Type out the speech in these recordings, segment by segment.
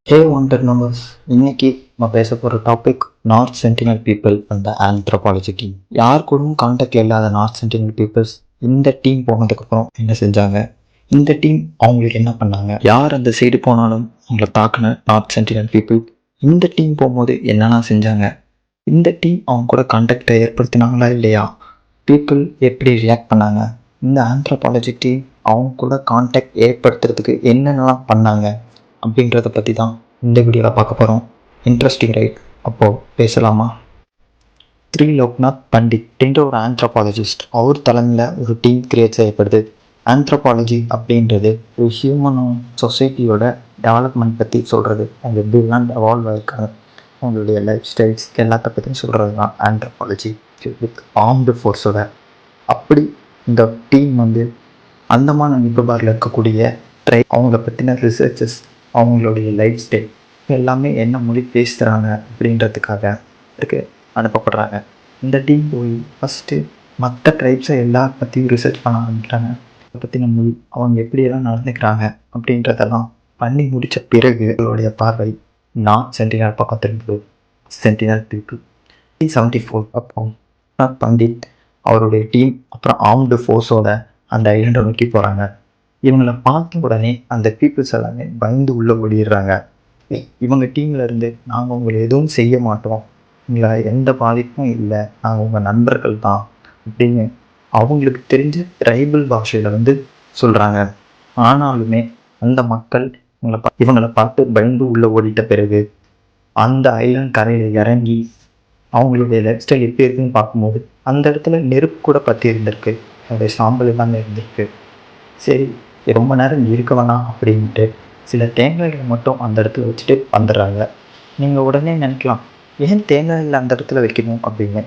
ஹே wanted numbers, இன்னைக்கு நம்ம பேச போகிற டாபிக் நார்த் சென்டினல் பீப்புள் அந்த ஆந்த்ரோபாலஜி டீம். யார் கூடவும் கான்டாக்டில் இல்லாத நார்த் சென்டினல் பீப்புள்ஸ் இந்த டீம் போனதுக்கப்புறம் என்ன செஞ்சாங்க, இந்த டீம் அவங்களுக்கு என்ன பண்ணாங்க, யார் அந்த சைடு போனாலும் அவங்கள தாக்குன நார்த் சென்டினல் பீப்புள் இந்த டீம் போகும்போது என்னெல்லாம் செஞ்சாங்க, இந்த டீம் அவங்க கூட கான்டாக்டை ஏற்படுத்தினாங்களா இல்லையா, பீப்புள் எப்படி ரியாக்ட் பண்ணாங்க, இந்த ஆந்த்ரோபாலஜி டீம் அவங்க கூட கான்டாக்ட் ஏற்படுத்துறதுக்கு என்னென்னலாம் பண்ணாங்க அப்படின்றத பற்றி தான் இந்த வீடியோவில் பார்க்க போகிறோம். Interesting right? அப்போது பேசலாமா? லோக்நாத் பண்டிட் ஒரு ஆந்த்ரோபாலஜிஸ்ட், அவர் தலைமையில் ஒரு டீம் கிரியேட் செய்யப்படுது. ஆந்த்ரோபாலஜி அப்படின்றது ஒரு ஹியூமனும் சொசைட்டியோட டெவலப்மெண்ட் பற்றி சொல்கிறது. அவங்க எப்படிலாம் எவால்வ் ஆகிருக்காங்க, அவங்களுடைய லைஃப் ஸ்டைல்ஸ் எல்லாத்த பற்றியும் சொல்கிறது தான் ஆந்த்ரோபாலஜி வித் ஆர்ம்டு ஃபோர்ஸோட. அப்படி இந்த டீம் வந்து அந்தமான் நிக்கோபாரில் இருக்கக்கூடிய அவங்கள பற்றின ரிசர்ச்சஸ், அவங்களுடைய லைஃப் ஸ்டைல் எல்லாமே என்ன மொழி பேசுகிறாங்க அப்படின்றதுக்காக இருக்கு அனுப்பப்படுறாங்க. இந்த டீம் போய் ஃபஸ்ட்டு மற்ற ட்ரைப்ஸை எல்லா பற்றியும் ரிசர்ச் பண்ண ஆரம்பிக்கிறாங்க. அதை பற்றின மொழி, அவங்க எப்படியெல்லாம் நடந்துக்கிறாங்க அப்படின்றதெல்லாம் பண்ணி முடித்த பிறகு அவங்களுடைய பார்வை நார்த் சென்டினல் பக்கம் திரும்புது. சென்டினல் பீப்புள் 1974 அப்போ பண்டிட் அவருடைய டீம் அப்புறம் ஆர்ம்டு ஃபோர்ஸோட அந்த ஐலண்டை நோக்கி போகிறாங்க. இவங்களை பார்த்த உடனே அந்த பீப்புள்ஸ் எல்லாமே பயந்து உள்ளே ஓடிடுறாங்க. இவங்க டீமில் இருந்து நாங்கள் உங்களை எதுவும் செய்ய மாட்டோம், உங்களை எந்த பாதிப்பும் இல்லை, நாங்கள் உங்கள் நண்பர்கள் தான் அப்படின்னு அவங்களுக்கு தெரிஞ்ச ட்ரைபல் பாஷையில் வந்து சொல்கிறாங்க. ஆனாலுமே அந்த மக்கள் இவங்களை பார்த்து பயந்து உள்ளே ஓடிட்ட பிறகு அந்த ஐலண்ட் கரையில் இறங்கி அவங்களுடைய லைஃப் ஸ்டைல் எப்படி இருக்குன்னு பார்க்கும்போது அந்த இடத்துல நெருப்பு கூட பற்றி இருந்திருக்கு, அதோடைய சாம்பல் எல்லாமே இருந்திருக்கு. சரி, ரொம்ப நேரம் இருக்க வேணாம் அப்படின்ட்டு சில தேங்காய்களை மட்டும் அந்த இடத்துல வச்சுட்டு வந்துடுறாங்க. நீங்கள் உடனே நினைக்கலாம், ஏன் தேங்காய்களை அந்த இடத்துல வைக்கணும் அப்படின்னு.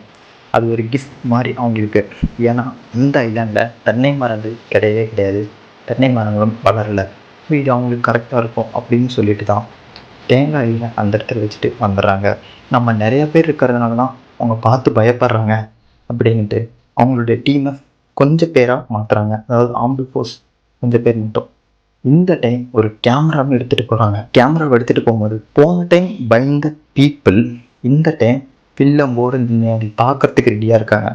அது ஒரு கிஃப்ட் மாதிரி அவங்களுக்கு. ஏன்னா இந்த ஐலாண்டில் தென்னை மரங்கள் கிடையவே கிடையாது, தென்னை மரங்களும் வளரலை. இது அவங்களுக்கு கரெக்டாக இருக்கும் அப்படின்னு சொல்லிட்டு தான் தேங்காயில் அந்த இடத்துல வச்சுட்டு வந்துடுறாங்க. நம்ம நிறைய பேர் இருக்கிறதுனால தான் அவங்க பார்த்து பயப்படுறாங்க அப்படின்ட்டு அவங்களுடைய டீமை கொஞ்சம் பேராக மாற்றுறாங்க. அதாவது ஆர்ம்டு ஃபோர்ஸ் கொஞ்சம் பேர் மட்டும் இந்த டைம் ஒரு கேமராவை எடுத்துகிட்டு போகிறாங்க. கேமராவை எடுத்துகிட்டு போகும்போது போன டைம் பயந்த பீப்புள் இந்த டைம் வில்லம்போடு பார்க்கறதுக்கு ரெடியாக இருக்காங்க.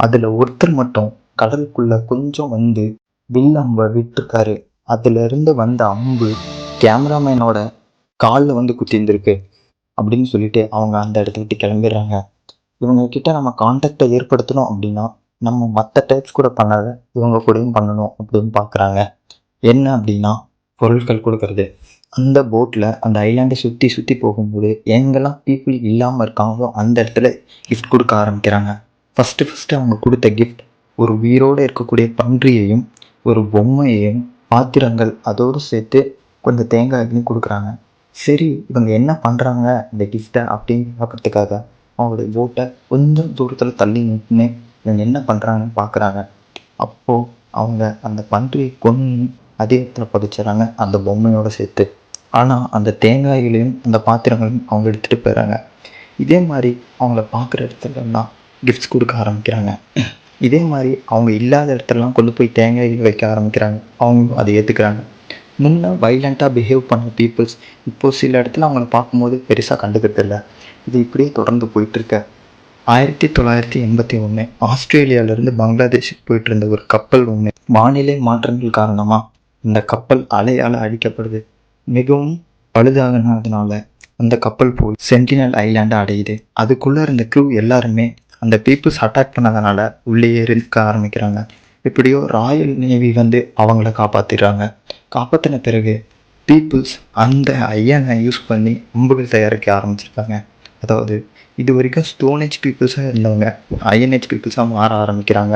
அதில் ஒருத்தர் மட்டும் கடலுக்குள்ளே கொஞ்சம் வந்து வில்லம்பை விட்டுருக்காரு. அதிலிருந்து வந்த அம்பு கேமராமேனோட காலில் வந்து குத்திருந்திருக்கு அப்படின்னு சொல்லிட்டு அவங்க அந்த இடத்த விட்டு கிளம்பிடுறாங்க. இவங்க கிட்ட நம்ம கான்டாக்டை ஏற்படுத்தணும் அப்படின்னா நம்ம மற்ற டைப்ஸ் கூட பண்ணாத இவங்க கூடயும் பண்ணணும் அப்படின்னு பார்க்குறாங்க. என்ன அப்படின்னா பொருட்கள் கொடுக்கறது. அந்த போட்டில் அந்த ஐலாண்டை சுற்றி சுற்றி போகும்போது எங்கெல்லாம் பீப்புள் இல்லாமல் இருக்காங்களோ அந்த இடத்துல கிஃப்ட் கொடுக்க ஆரம்பிக்கிறாங்க. ஃபஸ்ட்டு அவங்க கொடுத்த கிஃப்ட் ஒரு உயிரோடு இருக்கக்கூடிய பன்றியையும் ஒரு பொம்மையையும் பாத்திரங்கள் அதோடு சேர்த்து கொஞ்சம் தேங்காய்களையும் கொடுக்குறாங்க. சரி, இவங்க என்ன பண்ணுறாங்க இந்த கிஃப்டை அப்படின்னு பார்க்கறதுக்காக அவங்களுடைய போட்டை கொஞ்சம் தூரத்தில் தள்ளி நின்று இவங்க என்ன பண்ணுறாங்கன்னு பார்க்குறாங்க. அப்போது அவங்க அந்த பன்றியை கொன்று அதே இடத்துல பதிச்சிடறாங்க அந்த பொம்மையோடு சேர்த்து. ஆனால் அந்த தேங்காய்களையும் அந்த பாத்திரங்களையும் அவங்க எடுத்துகிட்டு போயிடுறாங்க. இதே மாதிரி அவங்கள பார்க்குற இடத்துலலாம் கிஃப்ட்ஸ் கொடுக்க ஆரம்பிக்கிறாங்க. இதே மாதிரி அவங்க இல்லாத இடத்துலலாம் கொண்டு போய் தேங்காய்கள் வைக்க ஆரம்பிக்கிறாங்க. அவங்க அதை ஏற்றுக்கிறாங்க. முன்னே வைலண்ட்டாக பிஹேவ் பண்ண பீப்புள்ஸ் இப்போது சில இடத்துல அவங்கள பார்க்கும்போது பெருசாக கண்டுக்கிறது இல்லை. இது இப்படியே தொடர்ந்து போயிட்டுருக்க 1981 ஆஸ்திரேலியாவிலேருந்து பங்களாதேஷுக்கு போயிட்டு இருந்த ஒரு கப்பல் ஒன்று வானிலை மாற்றங்கள் காரணமாக இந்த கப்பல் அலையால் அழிக்கப்படுது. மிகவும் பழுதாகினதுனால அந்த கப்பல் போய் சென்டினல் ஐலாண்டை அடையுது. அதுக்குள்ளே இருந்த க்ரூ எல்லாருமே அந்த பீப்புள்ஸ் அட்டாக் பண்ணதுனால உள்ளேயே இருக்க ஆரம்பிக்கிறாங்க. இப்படியோ ராயல் நேவி வந்து அவங்கள காப்பாற்றிடுறாங்க. காப்பாற்றின பிறகு பீப்புள்ஸ் அந்த ஐயனை யூஸ் பண்ணி அம்புகள் தயாரிக்க ஆரம்பிச்சிருக்காங்க. அதாவது இது வரைக்கும் ஸ்டோன் ஏஜ் பீப்புள்ஸாக இருந்தவங்க அயன் ஏஜ் பீப்புள்ஸாக மாற ஆரம்பிக்கிறாங்க.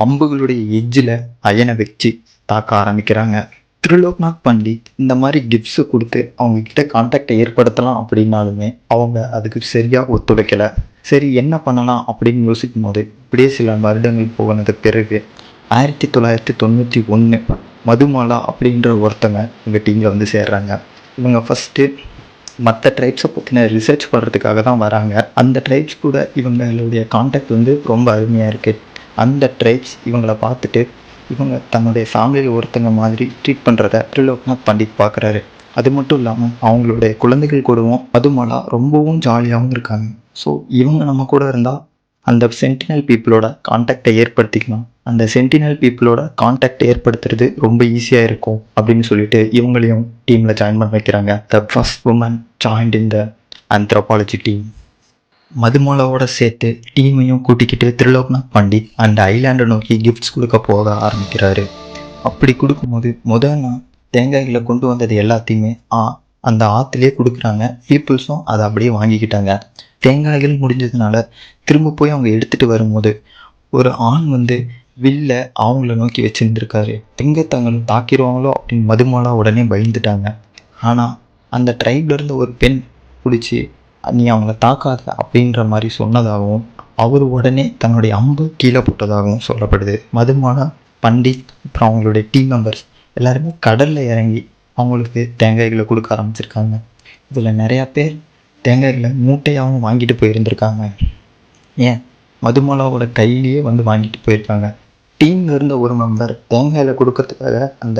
அம்புகளுடைய எஜ்ஜில் அயனை வச்சு தாக்க ஆரம்பிக்கிறாங்க. திருலோக்நாத் பண்டிட் இந்த மாதிரி கிஃப்ட்ஸை கொடுத்து அவங்கக்கிட்ட கான்டாக்டை ஏற்படுத்தலாம் அப்படின்னாலுமே அவங்க அதுக்கு சரியாக ஒத்துழைக்கலை. சரி, என்ன பண்ணலாம் அப்படின்னு யோசிக்கும் போது இப்படியே சில வருடங்கள் போனது பிறகு 1991 மதுமாலா அப்படின்ற ஒருத்தங்க எங்கள் டீமில் வந்து சேர்றாங்க. இவங்க ஃபஸ்ட்டு மற்ற ட்ரைப்ஸை பற்றின ரிசர்ச் பண்ணுறதுக்காக தான் வராங்க. அந்த ட்ரைப்ஸ் கூட இவங்களுடைய கான்டாக்ட் வந்து ரொம்ப அருமையாக இருக்குது. அந்த ட்ரைப்ஸ் இவங்களை பார்த்துட்டு இவங்க தன்னுடைய ஃபேமிலியில் ஒருத்தங்க மாதிரி ட்ரீட் பண்ணுறத திருலோக்நாத் பண்டிட் பார்க்குறாரு. அது மட்டும் இல்லாமல் அவங்களுடைய குழந்தைகள் கூடவும் மதுமாலா ரொம்பவும் ஜாலியாகவும் இருக்காங்க. ஸோ இவங்க நம்ம கூட இருந்தால் அந்த சென்டினல் பீப்புளோட கான்டாக்டை ஏற்படுத்திக்கலாம். அந்த சென்டினல் பீப்புளோட கான்டாக்ட் ஏற்படுத்துறது ரொம்ப ஈஸியாக இருக்கும் அப்படின்னு சொல்லிட்டு இவங்களையும் டீமில் ஜாயின் பண்ண வைக்கிறாங்க. The first woman joined in the anthropology team. மதுமாலாவோட சேர்த்து டீமையும் கூட்டிக்கிட்டு திரிலோக்நாத் பண்டிட் அந்த ஐலாண்டை நோக்கி கிஃப்ட்ஸ் கொடுக்க போக ஆரம்பிக்கிறாரு. அப்படி கொடுக்கும்போது முதல் நாள் தேங்காய்களை கொண்டு வந்தது எல்லாத்தையுமே அந்த ஆற்றுலேயே கொடுக்குறாங்க. பீப்புள்ஸும் அதை அப்படியே வாங்கிக்கிட்டாங்க. தேங்காய்கள் முடிஞ்சதுனால திரும்ப போய் அவங்க எடுத்துகிட்டு வரும்போது ஒரு ஆண் வில்ல அவங்கள நோக்கி வச்சுருந்துருக்காரு. எங்கே தங்களை தாக்கிடுவாங்களோ அப்படின்னு மதுமாலா உடனே பயந்துட்டாங்க. ஆனால் அந்த ட்ரைப்ல இருந்த ஒரு பெண் பிடிச்சி நீ அவங்கள தாக்காத அப்படின்ற மாதிரி சொன்னதாகவும் அவர் உடனே தன்னுடைய அம்பு கீழே போட்டதாகவும் சொல்லப்படுது. மதுமாலா, பண்டிட் அப்புறம் அவங்களுடைய டீம் மெம்பர்ஸ் எல்லாருமே கடலில் இறங்கி அவங்களுக்கு தேங்காய்களை கொடுக்க ஆரம்பிச்சிருக்காங்க. இதில் நிறையா பேர் தேங்காய்களை மூட்டையாகவும் வாங்கிட்டு போயிருந்திருக்காங்க. ஏன் மதுமாலாவோட கையிலேயே வாங்கிட்டு போயிருக்காங்க. டீமில் இருந்த ஒரு மெம்பர் தேங்காயில் கொடுக்கறதுக்காக அந்த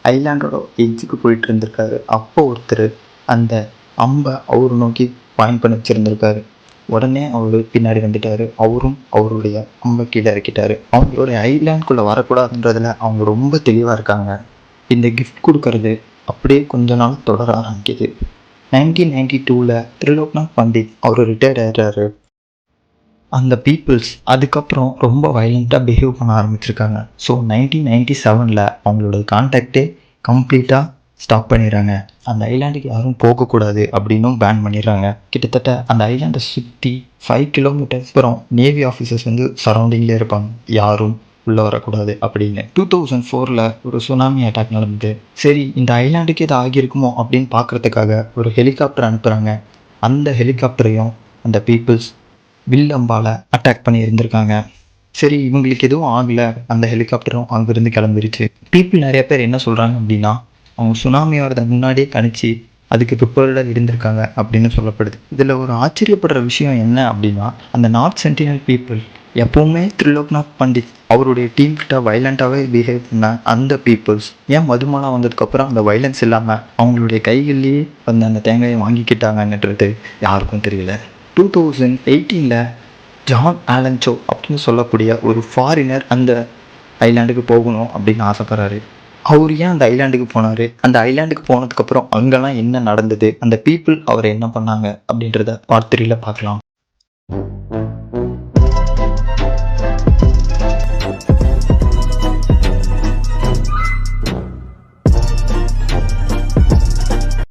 ஐலாண்டோட எட்ஜுக்கு போயிட்டு இருந்திருக்காரு. அப்போ ஒருத்தர் அந்த அம்பை அவர் நோக்கி பாயிண்ட் பண்ணி வச்சுருந்துருக்காரு. உடனே அவர் பின்னாடி வந்துட்டார். அவரும் அவருடைய அம்பை கீழே இறக்கிட்டாரு. அவங்களுடைய ஐலாண்டுக்குள்ளே வரக்கூடாதுன்றதில் அவங்க ரொம்ப தெளிவாக இருக்காங்க. இந்த கிஃப்ட் கொடுக்கறது அப்படியே கொஞ்ச நாள் தொடர ஆரம்பிக்குது. 1992 திரிலோக்நாத் பண்டிட் அவர் ரிட்டையர்ட் ஆகிடுறாரு. அந்த பீப்புள்ஸ் அதுக்கப்புறம் ரொம்ப வயலண்ட்டாக பிஹேவ் பண்ண ஆரம்பிச்சிருக்காங்க. ஸோ 1997 அவங்களோட கான்டாக்டே கம்ப்ளீட்டாக ஸ்டாப் பண்ணிடுறாங்க. அந்த ஐலாண்டுக்கு யாரும் போகக்கூடாது அப்படின்னும் பேன் பண்ணிடுறாங்க. கிட்டத்தட்ட அந்த ஐலாண்டை சுற்றி 5 கிலோமீட்டர்ஸ் அப்புறம் நேவி ஆஃபீஸர்ஸ் சரௌண்டிங்லேயே இருப்பாங்க, யாரும் உள்ளே வரக்கூடாது அப்படின்னு. 2004 ஒரு சுனாமி அட்டாக் நடந்தது. சரி, இந்த ஐலாண்டுக்கு எது ஆகியிருக்குமோ அப்படின்னு பார்க்குறதுக்காக ஒரு ஹெலிகாப்டர் அனுப்புகிறாங்க. அந்த ஹெலிகாப்டரையும் அந்த பீப்புள்ஸ் வில்லம்பால் அட்டாக் பண்ணி இருந்திருக்காங்க. சரி, இவங்களுக்கு எதுவும் ஆகலை, அந்த ஹெலிகாப்டரும் அங்கேருந்து கிளம்பிருச்சு. பீப்புள் நிறைய பேர் என்ன சொல்கிறாங்க அப்படின்னா அவங்க சுனாமி வரதை முன்னாடியே கணிச்சு அதுக்கு ப்ரிப்பேர்டாக இருந்திருக்காங்க அப்படின்னு சொல்லப்படுது. இதில் ஒரு ஆச்சரியப்படுற விஷயம் என்ன அப்படின்னா அந்த நார்த் சென்டினல் பீப்புள் எப்போவுமே திரிலோக்நாத் பண்டிட் அவருடைய டீம் கிட்ட வைலண்ட்டாகவே பிஹேவ் பண்ண அந்த பீப்புள்ஸ் ஏன் மதுமாலா வந்ததுக்கப்புறம் அந்த வைலன்ஸ் இல்லாமல் அவங்களுடைய கைகள்லேயே அந்த தேங்காயை வாங்கிக்கிட்டாங்கன்றது யாருக்கும் தெரியல. 2018 ஜான் ஆலன் சோ அப்படின்னு சொல்லக்கூடிய ஒரு ஃபாரினர் அந்த ஐலாண்டுக்கு போகணும் அப்படின்னு ஆசைப்படுறாரு. அவர் ஏன் அந்த ஐலாண்டுக்கு போனார், அந்த ஐலாண்டுக்கு போனதுக்கப்புறம் அங்கெல்லாம் என்ன நடந்தது, அந்த பீப்புள் அவரை என்ன பண்ணாங்க அப்படின்றத பார்ட் 3 பார்க்கலாம்.